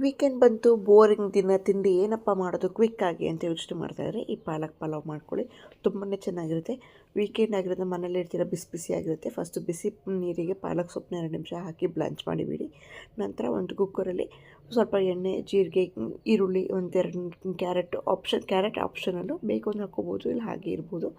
Weekend ಬಂತು, boring ದಿನ, ತಿಂಡಿ ಏನಪ್ಪ ಮಾಡೋದು ಕ್ವಿಕ್ಕಾಗಿ ಅಂತ ಯೋಚನೆ ಮಾಡ್ತಾಯಿದ್ರೆ ಈ ಪಾಲಕ್ ಪಲಾವ್ ಮಾಡ್ಕೊಳ್ಳಿ. ತುಂಬಾ ಚೆನ್ನಾಗಿರುತ್ತೆ. ವೀಕೆಂಡ್ ಆಗಿರೋದು ಮನೇಲಿ ಇರ್ತೀರ, ಬಿಸಿ ಬಿಸಿ ಆಗಿರುತ್ತೆ. ಫಸ್ಟು ಬಿಸಿ ನೀರಿಗೆ ಪಾಲಕ್ ಸೊಪ್ಪನ್ನ 2 ನಿಮಿಷ ಹಾಕಿ ಬ್ಲಾಂಚ್ ಮಾಡಿಬಿಡಿ. ನಂತರ ಒಂದು ಕುಕ್ಕರಲ್ಲಿ ಸ್ವಲ್ಪ ಎಣ್ಣೆ, ಜೀರಿಗೆ, ಈರುಳ್ಳಿ, ಒಂದೆರಡು ಕ್ಯಾರೆಟ್ ಆಪ್ಷನಲ್ಲು, ಬೇಕು ಅಂದ್ರೆ ಹಾಕ್ಕೋಬೋದು, ಇಲ್ಲ ಹಾಗೆ ಇರ್ಬೋದು.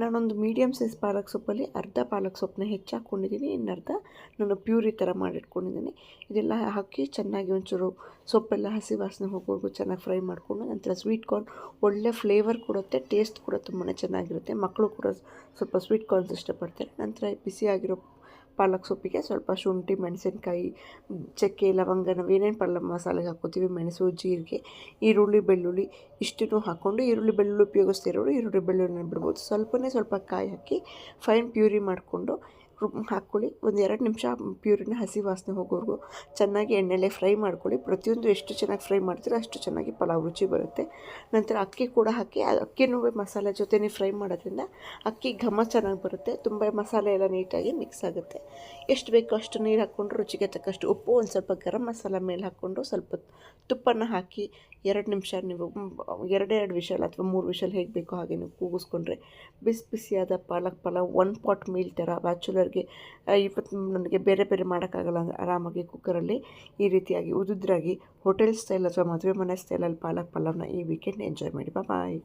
ನಾನೊಂದು ಮೀಡಿಯಮ್ ಸೈಜ್ ಪಾಲಕ್ ಸೊಪ್ಪಲ್ಲಿ ಅರ್ಧ ಪಾಲಕ್ ಸೊಪ್ಪನ್ನ ಹೆಚ್ಚಾಕ್ಕೊಂಡಿದ್ದೀನಿ, ಇನ್ನರ್ಧ ನಾನು ಪ್ಯೂರಿ ಥರ ಮಾಡಿಟ್ಕೊಂಡಿದ್ದೀನಿ. ಇದೆಲ್ಲ ಹಾಕಿ ಚೆನ್ನಾಗಿ ಒಂಚೂರು ಸೊಪ್ಪೆಲ್ಲ ಹಸಿ ವಾಸನೆ ಹೋಗೋವರೆಗೂ ಚೆನ್ನಾಗಿ ಫ್ರೈ ಮಾಡಿಕೊಂಡು, ನಂತರ ಸ್ವೀಟ್ ಕಾರ್ನ್ ಒಳ್ಳೆ ಫ್ಲೇವರ್ ಕೊಡುತ್ತೆ, ಟೇಸ್ಟ್ ಕೂಡ ತುಂಬಾ ಚೆನ್ನಾಗಿರುತ್ತೆ. ಮಕ್ಕಳು ಕೂಡ ಸ್ವಲ್ಪ ಸ್ವೀಟ್ ಕಾರ್ನ್ಸ್ ಇಷ್ಟಪಡ್ತಾರೆ. ನಂತರ ಬಿಸಿಯಾಗಿರೋ ಪಾಲಕ್ ಸೊಪ್ಪಿಗೆ ಸ್ವಲ್ಪ ಶುಂಠಿ, ಮೆಣಸಿನ್ಕಾಯಿ, ಚಕ್ಕೆ, ಲವಂಗ, ನಾವು ಏನೇನು ಮಸಾಲೆಗೆ ಹಾಕ್ಕೋತೀವಿ, ಮೆಣಸು, ಜೀರಿಗೆ, ಈರುಳ್ಳಿ, ಬೆಳ್ಳುಳ್ಳಿ ಇಷ್ಟನ್ನು ಹಾಕ್ಕೊಂಡು, ಈರುಳ್ಳಿ ಬೆಳ್ಳುಳ್ಳಿ ಉಪಯೋಗಿಸ್ತಿರೋರು ಈರುಳ್ಳಿ ಬೆಳ್ಳುಳ್ಳಿನ ಬಿಡ್ಬೋದು. ಸ್ವಲ್ಪ ಕಾಯಿ ಹಾಕಿ ಫೈನ್ ಪ್ಯೂರಿ ಮಾಡಿಕೊಂಡು ಹಾಕ್ಕೊಳ್ಳಿ. ಒಂದು 2 ನಿಮಿಷ ಪ್ಯೂರಿನ ಹಸಿ ವಾಸನೆ ಹೋಗೋವರೆಗೂ ಚೆನ್ನಾಗಿ ಎಣ್ಣೆಲೆ ಫ್ರೈ ಮಾಡ್ಕೊಳ್ಳಿ. ಪ್ರತಿಯೊಂದು ಎಷ್ಟು ಚೆನ್ನಾಗಿ ಫ್ರೈ ಮಾಡ್ತೀರೋ ಅಷ್ಟು ಚೆನ್ನಾಗಿ ಪಲಾವ್ ರುಚಿ ಬರುತ್ತೆ. ನಂತರ ಅಕ್ಕಿ ಕೂಡ ಹಾಕಿ, ಅಕ್ಕಿನೂ ಮಸಾಲೆ ಜೊತೆನೇ ಫ್ರೈ ಮಾಡೋದ್ರಿಂದ ಅಕ್ಕಿ ಘಮ ಚೆನ್ನಾಗಿ ಬರುತ್ತೆ. ತುಂಬ ಮಸಾಲೆ ಎಲ್ಲ ನೀಟಾಗಿ ಮಿಕ್ಸ್ ಆಗುತ್ತೆ. ಎಷ್ಟು ಬೇಕೋ ಅಷ್ಟು ನೀರು ಹಾಕ್ಕೊಂಡು, ರುಚಿಗೆ ತಕ್ಕಷ್ಟು ಉಪ್ಪು, ಒಂದು ಸ್ವಲ್ಪ ಗರಂ ಮಸಾಲ ಮೇಲೆ ಹಾಕ್ಕೊಂಡು, ಸ್ವಲ್ಪ ತುಪ್ಪನ ಹಾಕಿ 2 ನಿಮಿಷ ನೀವು 2 ವಿಷಲ್ ಅಥವಾ 3 ವಿಷಲ್ ಹೇಗೆ ಬೇಕೋ ಹಾಗೆ ನೀವು ಕೂಗಿಸ್ಕೊಂಡ್ರೆ ಬಿಸಿ ಬಿಸಿಯಾದ ಪಾಲಕ್ ಪಲಾವ್ 1 ಪಾಟ್ ಮೀಲ್ ಥರ ಬ್ಯಾಚುಲರ್ಗೆ. ಇವತ್ತು ನನಗೆ ಬೇರೆ ಬೇರೆ ಮಾಡೋಕ್ಕಾಗಲ್ಲ ಅಂದರೆ ಆರಾಮಾಗಿ ಕುಕ್ಕರಲ್ಲಿ ಈ ರೀತಿಯಾಗಿ ಉದುದ್ರಾಗಿ ಹೋಟೆಲ್ ಸ್ಟೈಲ್ ಅಥವಾ ಮದುವೆ ಮನೆ ಸ್ಟೈಲಲ್ಲಿ ಪಾಲಕ್ ಪಲಾವ್ನ ಈ ವೀಕೆಂಡ್ ಎಂಜಾಯ್ ಮಾಡಿ. ಬಾಯ್.